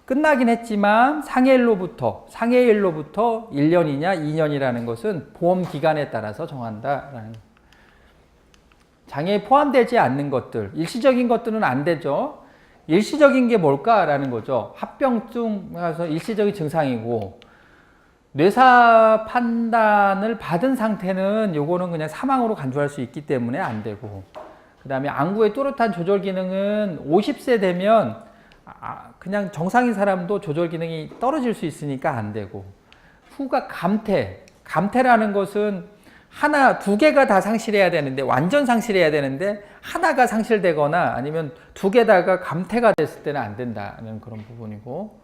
끝나긴 했지만 상해일로부터 1년이냐 2년이라는 것은 보험 기간에 따라서 정한다라는 거예요. 장애에 포함되지 않는 것들, 일시적인 것들은 안 되죠. 일시적인 게 뭘까라는 거죠. 합병증에서 일시적인 증상이고 뇌사 판단을 받은 상태는 요거는 그냥 사망으로 간주할 수 있기 때문에 안 되고 그 다음에 안구의 또렷한 조절 기능은 50세 되면 그냥 정상인 사람도 조절 기능이 떨어질 수 있으니까 안 되고 후가 감퇴라는 것은 두 개가 다 상실해야 되는데 완전 상실해야 되는데 하나가 상실되거나 아니면 두 개다가 감퇴가 됐을 때는 안 된다는 그런 부분이고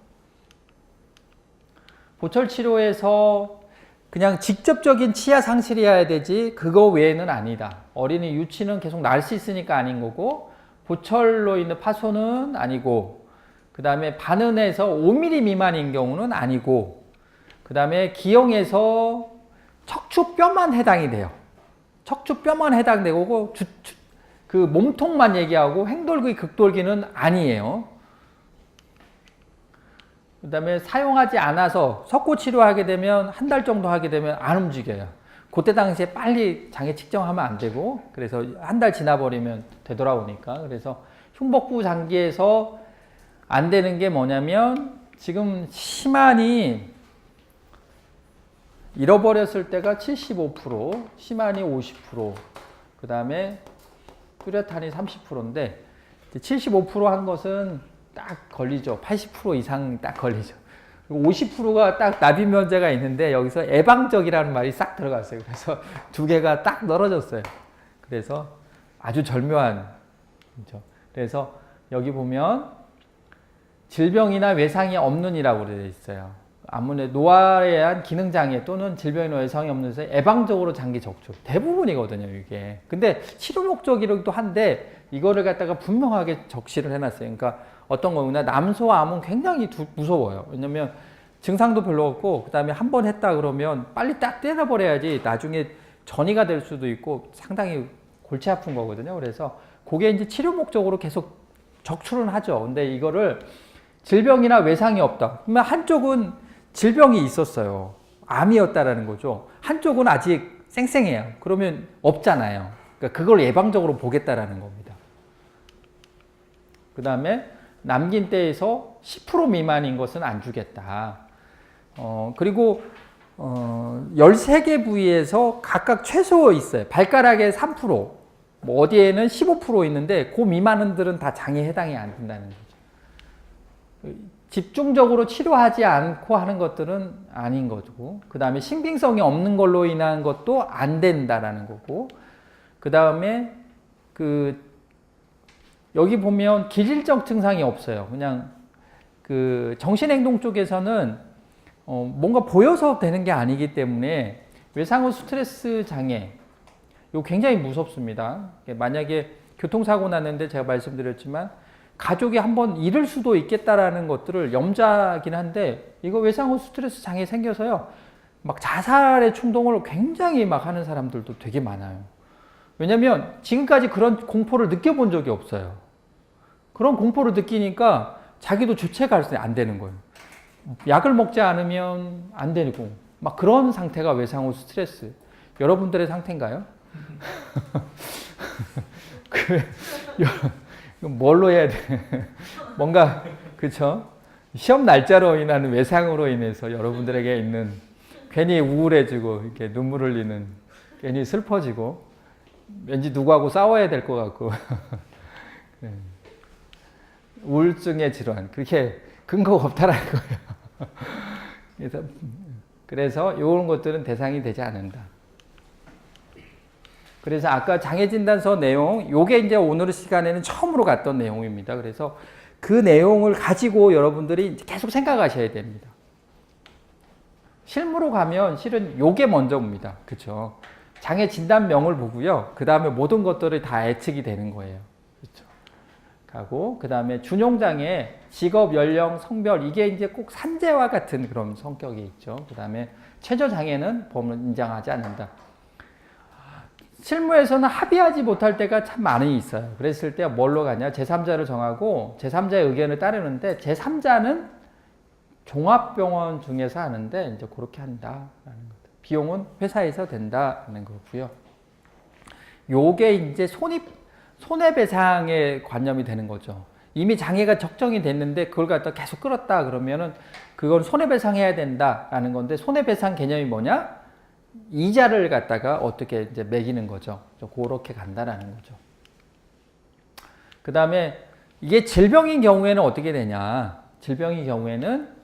보철 치료에서 그냥 직접적인 치아 상실이어야 되지 그거 외에는 아니다. 어린이 유치는 계속 날 수 있으니까 아닌 거고 보철로 인한 파손은 아니고 그 다음에 반은에서 5mm 미만인 경우는 아니고 그 다음에 기형에서 척추뼈만 해당이 돼요. 척추뼈만 해당되고 그 몸통만 얘기하고 횡돌기, 극돌기는 아니에요. 그 다음에 사용하지 않아서 석고 치료하게 되면 한 달 정도 하게 되면 안 움직여요. 그때 당시에 빨리 장애 측정하면 안 되고 그래서 한 달 지나버리면 되돌아오니까 그래서 흉복부 장기에서 안 되는 게 뭐냐면 지금 심한이 잃어버렸을 때가 75%, 심한이 50%, 그 다음에 뚜렷한이 30%인데 75%한 것은 딱 걸리죠. 80% 이상 딱 걸리죠. 50%가 딱 납입 면제가 있는데 여기서 예방적이라는 말이 싹 들어갔어요. 그래서 두 개가 딱 떨어졌어요. 그래서 아주 절묘한 거죠. 그래서 여기 보면 질병이나 외상이 없는이라고 되어 있어요. 아무래도 노화에 의한 기능장애 또는 질병이나 외상이 없는 데서 예방적으로 장기 적출 대부분이거든요 이게. 근데 치료 목적이기도 한데 이거를 갖다가 분명하게 적시를 해놨어요. 그러니까 어떤 거구나 남소암은 굉장히 무서워요. 왜냐면 증상도 별로 없고 그 다음에 한 번 했다 그러면 빨리 딱 때려버려야지 나중에 전이가 될 수도 있고 상당히 골치 아픈 거거든요. 그래서 그게 이제 치료 목적으로 계속 적출은 하죠. 근데 이거를 질병이나 외상이 없다. 그러면 한쪽은 질병이 있었어요. 암이었다라는 거죠. 한쪽은 아직 쌩쌩해요. 그러면 없잖아요. 그러니까 그걸 예방적으로 보겠다라는 겁니다. 그 다음에 남긴 때에서 10% 미만인 것은 안 주겠다. 그리고 13개 부위에서 각각 최소 있어요. 발가락에 3%, 뭐 어디에는 15% 있는데 그 미만들은 다 장에 해당이 안 된다는 거죠. 집중적으로 치료하지 않고 하는 것들은 아닌 거고, 그 다음에 신빙성이 없는 걸로 인한 것도 안 된다라는 거고, 그 다음에 여기 보면 기질적 증상이 없어요. 그냥 정신행동 쪽에서는 뭔가 보여서 되는 게 아니기 때문에 외상후 스트레스 장애, 이거 굉장히 무섭습니다. 만약에 교통사고 났는데 제가 말씀드렸지만 가족이 한번 잃을 수도 있겠다라는 것들을 염자긴 한데, 이거 외상후 스트레스 장애 생겨서요, 막 자살의 충동을 굉장히 막 하는 사람들도 되게 많아요. 왜냐면 지금까지 그런 공포를 느껴본 적이 없어요. 그런 공포를 느끼니까 자기도 주체가 안 되는 거예요. 약을 먹지 않으면 안 되고, 막 그런 상태가 외상후 스트레스. 여러분들의 상태인가요? 뭘로 해야 돼? 뭔가, 그쵸? 시험 날짜로 인한 외상으로 인해서 여러분들에게 있는 괜히 우울해지고, 이렇게 눈물 흘리는, 괜히 슬퍼지고, 왠지 누구하고 싸워야 될 것 같고, 우울증의 질환. 그렇게 근거가 없다라는 거예요. 그래서 이런 것들은 대상이 되지 않는다. 그래서 아까 장애진단서 내용, 요게 이제 오늘 시간에는 처음으로 갔던 내용입니다. 그래서 그 내용을 가지고 여러분들이 계속 생각하셔야 됩니다. 실무로 가면 실은 요게 먼저입니다. 그렇죠? 장애 진단명을 보고요. 그 다음에 모든 것들이 다 예측이 되는 거예요. 그렇죠? 가고, 그 다음에 준용장애, 직업, 연령, 성별, 이게 이제 꼭 산재와 같은 그런 성격이 있죠. 그 다음에 최저장애는 법을 인정하지 않는다. 실무에서는 합의하지 못할 때가 참 많이 있어요. 그랬을 때 뭘로 가냐? 제3자를 정하고 제3자의 의견을 따르는데, 제3자는 종합병원 중에서 하는데 이제 그렇게 한다라는 것. 비용은 회사에서 된다는 거고요. 요게 이제 손해배상의 관념이 되는 거죠. 이미 장애가 적정이 됐는데 그걸 갖다 계속 끌었다 그러면은 그건 손해배상해야 된다라는 건데, 손해배상 개념이 뭐냐? 이자를 갖다가 어떻게 이제 매기는 거죠. 그렇게 간다라는 거죠. 그 다음에 이게 질병인 경우에는 어떻게 되냐? 질병인 경우에는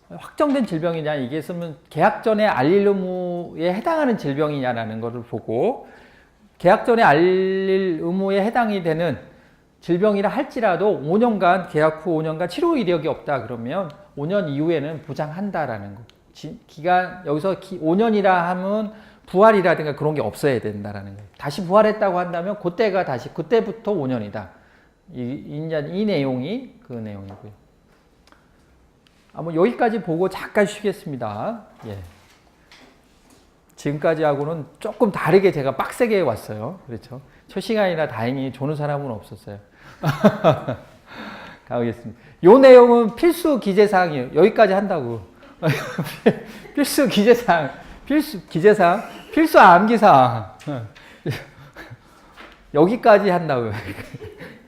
확정된 질병이냐, 이게 있으면 계약 전에 알릴 의무에 해당하는 질병이냐라는 것을 보고, 계약 전에 알릴 의무에 해당이 되는 질병이라 할지라도 5년간, 계약 후 5년간 치료 이력이 없다 그러면 5년 이후에는 보장한다라는 거. 기간, 여기서 5년이라 하면 부활이라든가 그런 게 없어야 된다라는 거예요. 다시 부활했다고 한다면 그때부터 5년이다. 이 내용이 그 내용이고요. 여기까지 보고 잠깐 쉬겠습니다. 예. 지금까지 하고는 조금 다르게 제가 빡세게 왔어요. 그렇죠? 첫 시간이라 다행히 조는 사람은 없었어요. 가보겠습니다. 요 내용은 필수 기재사항이에요. 여기까지 한다고. 필수 기재사항, 필수 암기사항. 여기까지 한다고요.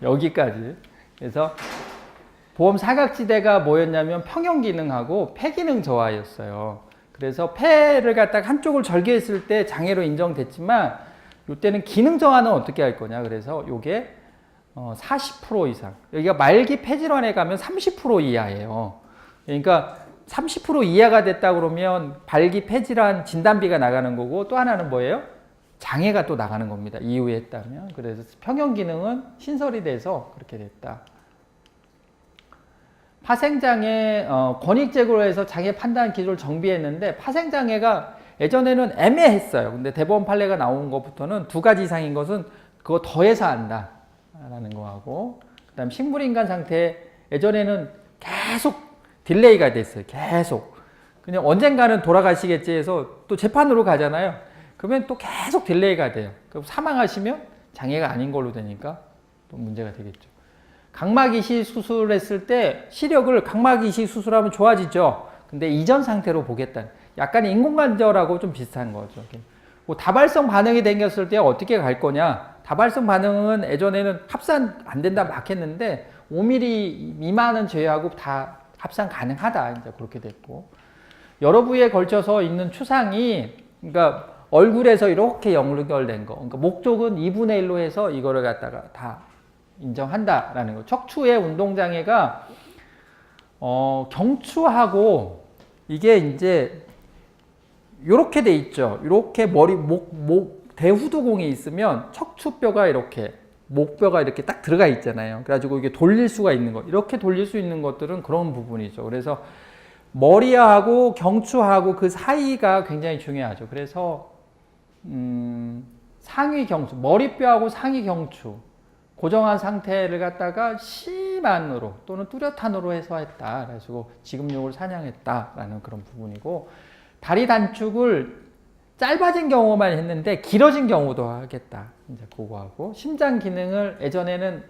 여기까지. 그래서 보험 사각지대가 뭐였냐면 평형기능하고 폐기능 저하였어요. 그래서 폐를 갖다가 한쪽을 절개했을 때 장애로 인정됐지만, 이때는 기능 저하는 어떻게 할 거냐. 그래서 요게 40% 이상. 여기가 말기 폐질환에 가면 30% 이하예요. 그러니까 30% 이하가 됐다 그러면 발기 폐질환 진단비가 나가는 거고, 또 하나는 뭐예요? 장애가 또 나가는 겁니다. 이후에 했다면. 그래서 평형기능은 신설이 돼서 그렇게 됐다. 파생장애, 권익제고로 해서 장애 판단 기준을 정비했는데, 파생장애가 예전에는 애매했어요. 근데 대법원 판례가 나온 것부터는 2가지 이상인 것은 그거 더해서 한다 라는 거하고, 그 다음 식물인간 상태, 예전에는 계속 딜레이가 됐어요. 계속. 그냥 언젠가는 돌아가시겠지 해서 또 재판으로 가잖아요. 그러면 또 계속 딜레이가 돼요. 그럼 사망하시면 장애가 아닌 걸로 되니까 또 문제가 되겠죠. 각막 이식 수술했을 때 시력을 각막 이식 수술하면 좋아지죠. 근데 이전 상태로 보겠다. 약간 인공관절하고 좀 비슷한 거죠. 뭐 다발성 반응이 생겼을 때 어떻게 갈 거냐. 다발성 반응은 예전에는 합산 안 된다 막 했는데 5mm 미만은 제외하고 다 합산 가능하다. 이제 그렇게 됐고. 여러 부위에 걸쳐서 있는 추상이 그러니까 얼굴에서 이렇게 연결된 거. 그러니까 목적은 2분의 1로 해서 이거를 갖다가 다 인정한다라는 거. 척추의 운동장애가 경추하고 이게 이제 이렇게 돼 있죠. 이렇게 대후두공이 있으면 척추뼈가 이렇게 목뼈가 이렇게 딱 들어가 있잖아요. 그래가지고 이게 돌릴 수가 있는 거. 이렇게 돌릴 수 있는 것들은 그런 부분이죠. 그래서 머리하고 경추하고 그 사이가 굉장히 중요하죠. 그래서 상위 경추, 머리뼈하고 상위 경추 고정한 상태를 갖다가 심한으로 또는 뚜렷한으로 해소했다. 그래서 지금용을 사냥했다라는 그런 부분이고, 다리 단축을 짧아진 경우만 했는데 길어진 경우도 하겠다. 이제 그거하고, 심장 기능을 예전에는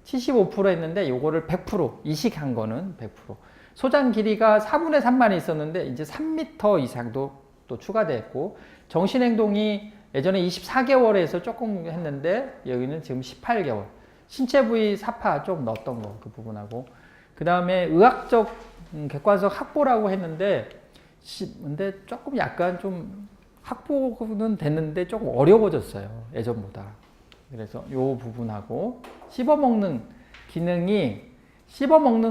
75% 했는데 요거를 100% 이식한 거는 100%. 소장 길이가 4분의 3만 있었는데 이제 3m 이상도 또 추가됐고, 정신행동이 예전에 24개월에서 조금 했는데 여기는 지금 18개월. 신체 부위 사파 좀 넣었던 거 그 부분하고, 그 다음에 의학적 객관적 확보라고 했는데 근데 조금 약간 좀 확보는 됐는데 조금 어려워졌어요, 예전보다. 그래서 요 부분하고, 씹어먹는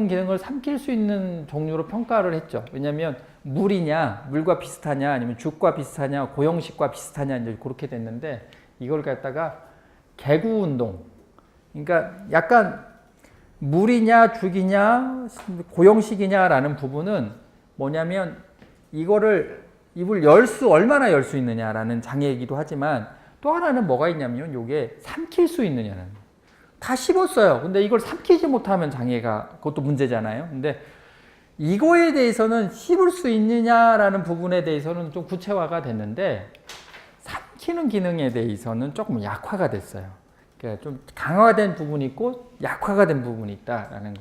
기능을 삼킬 수 있는 종류로 평가를 했죠. 왜냐면 물과 비슷하냐 아니면 죽과 비슷하냐 고형식과 비슷하냐 이제 그렇게 됐는데, 이걸 갖다가 개구 운동, 그러니까 약간 물이냐 죽이냐 고형식이냐라는 부분은 뭐냐면 이거를 입을 얼마나 열 수 있느냐라는 장애이기도 하지만, 또 하나는 뭐가 있냐면 요게 삼킬 수 있느냐는, 다 씹었어요. 근데 이걸 삼키지 못하면 장애가, 그것도 문제잖아요. 근데 이거에 대해서는 씹을 수 있느냐라는 부분에 대해서는 좀 구체화가 됐는데, 삼키는 기능에 대해서는 조금 약화가 됐어요. 그러니까 좀 강화된 부분이 있고 약화가 된 부분이 있다라는 것.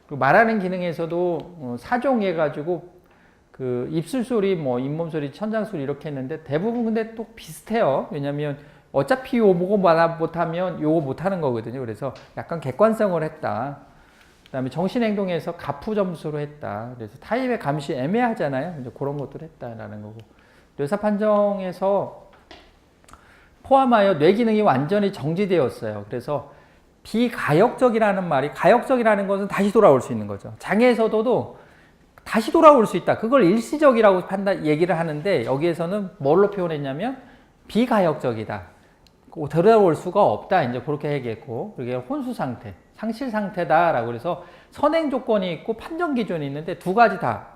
그리고 말하는 기능에서도 사종해가지고 그 입술 소리, 잇몸 소리, 천장 소리 이렇게 했는데 대부분 근데 또 비슷해요. 왜냐면 어차피 요거 못하면 요거 못하는 거거든요. 그래서 약간 객관성을 했다. 그 다음에 정신행동에서 가프 점수로 했다. 그래서 타입의 감시 애매하잖아요. 이제 그런 것들을 했다라는 거고. 뇌사 판정에서 포함하여 뇌 기능이 완전히 정지되었어요. 그래서 비가역적이라는 말이, 가역적이라는 것은 다시 돌아올 수 있는 거죠. 장애에서도 다시 돌아올 수 있다. 그걸 일시적이라고 얘기를 하는데, 여기에서는 뭘로 표현했냐면 비가역적이다. 돌아올 수가 없다. 이제 그렇게 얘기했고, 그게 혼수 상태, 상실 상태다라고. 그래서 선행 조건이 있고 판정 기준이 있는데 두 가지 다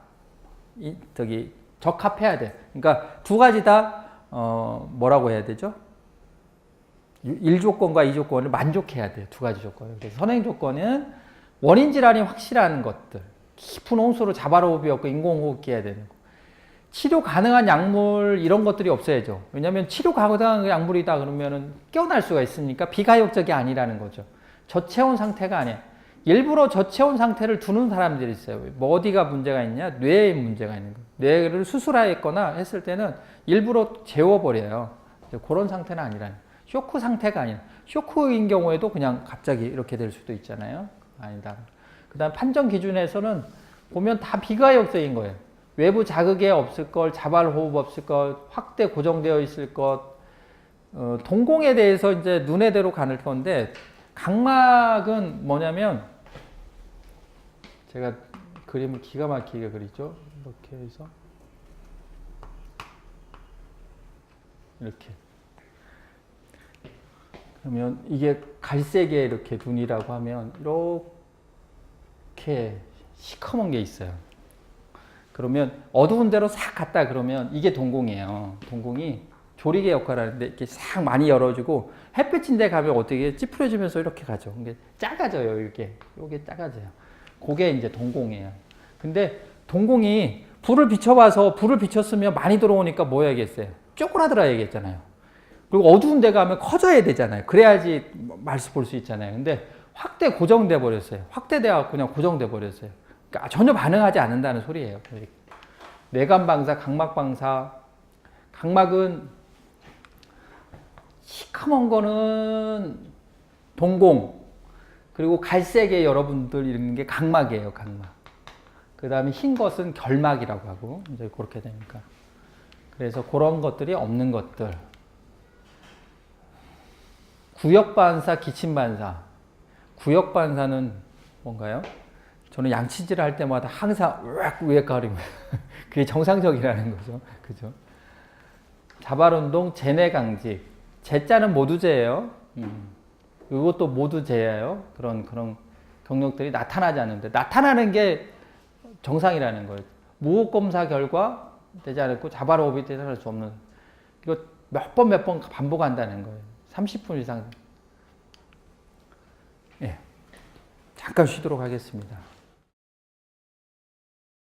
적합해야 돼. 그러니까 두 가지 다 뭐라고 해야 되죠? 1조건과 2조건을 만족해야 돼요. 두 가지 조건을. 그래서 선행 조건은 원인 질환이 확실한 것들, 깊은 홍수로 자발호흡이 없고 인공호흡기 해야 되는 거, 치료 가능한 약물 이런 것들이 없어야죠. 왜냐하면 치료 가능한 약물이다 그러면은 깨어날 수가 있으니까 비가역적이 아니라는 거죠. 저체온 상태가 아니야. 일부러 저체온 상태를 두는 사람들이 있어요. 뭐 어디가 문제가 있냐? 뇌에 문제가 있는 거예요. 뇌를 수술했거나 했을 때는 일부러 재워버려요. 그런 상태는 아니라는 거예요. 쇼크 상태가 아니라, 쇼크인 경우에도 그냥 갑자기 이렇게 될 수도 있잖아요. 아니다. 그 다음 판정 기준에서는 보면 다 비가역적인 거예요. 외부 자극에 없을 것, 자발호흡 없을 것, 확대 고정되어 있을 것, 동공에 대해서 이제 눈에대로 가는 건데, 각막은 뭐냐면, 제가 그림을 기가 막히게 그리죠. 이렇게 해서 이렇게. 그러면 이게 갈색의 이렇게 눈이라고 하면 이렇게 시커먼 게 있어요. 그러면 어두운 데로 싹 갔다 그러면 이게 동공이에요. 동공이 조리개 역할을 하는데 이렇게 싹 많이 열어주고 햇빛인 데 가면 어떻게 찌푸려지면서 이렇게 가죠. 이게 작아져요. 이게 작아져요. 그게 이제 동공이에요. 근데 동공이 불을 비췄으면 많이 들어오니까 뭐 해야겠어요? 쪼그라들어야겠잖아요. 그리고 어두운 데 가면 커져야 되잖아요. 그래야지 말수 볼 수 있잖아요. 근데 확대 고정돼 버렸어요. 확대돼서 그냥 고정돼 버렸어요. 그러니까 전혀 반응하지 않는다는 소리예요. 뇌간방사, 각막방사. 각막은 시커먼 거는 동공, 그리고 갈색의 여러분들 이런 게 각막이에요. 각막. 그 다음에 흰 것은 결막이라고 하고, 이제 그렇게 되니까. 그래서 그런 것들이 없는 것들. 구역반사, 기침반사. 구역반사는 뭔가요? 저는 양치질을 할 때마다 항상 우웩우웩거립니다. 그게 정상적이라는 거죠. 그죠? 자발운동, 재내강직. 재자는 모두 재예요. 이것도 모두 재예요. 그런 경력들이 나타나지 않는데, 나타나는 게 정상이라는 거예요. 무호흡검사 결과 되지 않았고 자발호흡이 되지 않을 수 없는, 이거 몇 번 반복한다는 거예요. 30분 이상. 예. 잠깐 쉬도록 하겠습니다.